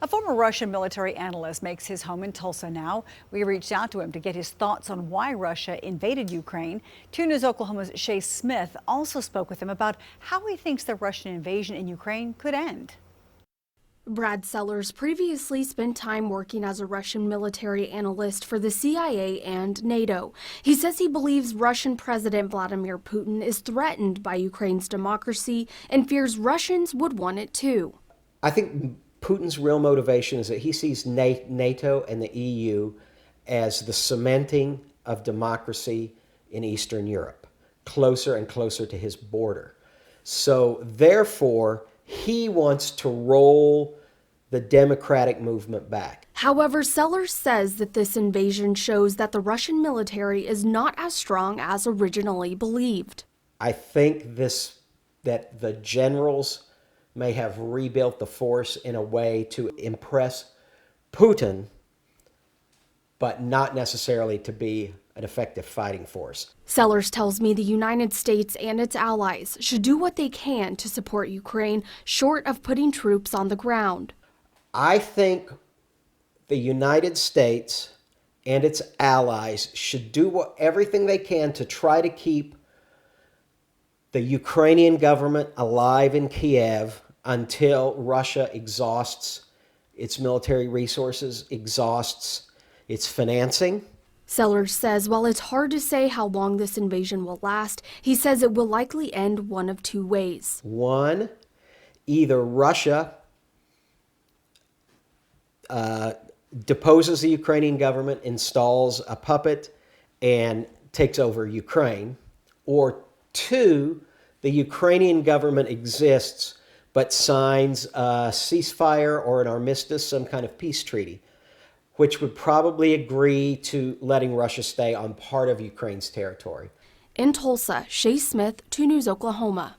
A former Russian military analyst makes his home in Tulsa now. We reached out to him to get his thoughts on why Russia invaded Ukraine. 2 News Oklahoma's Shay Smith also spoke with him about how he thinks the Russian invasion in Ukraine could end. Brad Sellers previously spent time working as a Russian military analyst for the CIA and NATO. He says he believes Russian President Vladimir Putin is threatened by Ukraine's democracy and fears Russians would want it too. I think Putin's real motivation is that he sees NATO and the EU as the cementing of democracy in Eastern Europe, closer and closer to his border. So therefore, he wants to roll the democratic movement back. However, Sellers says that this invasion shows that the Russian military is not as strong as originally believed. I think that the generals may have rebuilt the force in a way to impress Putin, but not necessarily to be an effective fighting force. Sellers tells me the United States and its allies should do what they can to support Ukraine, short of putting troops on the ground. I think the United States and its allies should do everything they can to try to keep the Ukrainian government alive in Kiev until Russia exhausts its military resources, exhausts its financing. Sellers says while it's hard to say how long this invasion will last, he says it will likely end one of two ways. One, either Russia deposes the Ukrainian government, installs a puppet, and takes over Ukraine. Or two, the Ukrainian government exists but signs a ceasefire or an armistice, some kind of peace treaty, which would probably agree to letting Russia stay on part of Ukraine's territory. In Tulsa, Shay Smith, 2 News Oklahoma.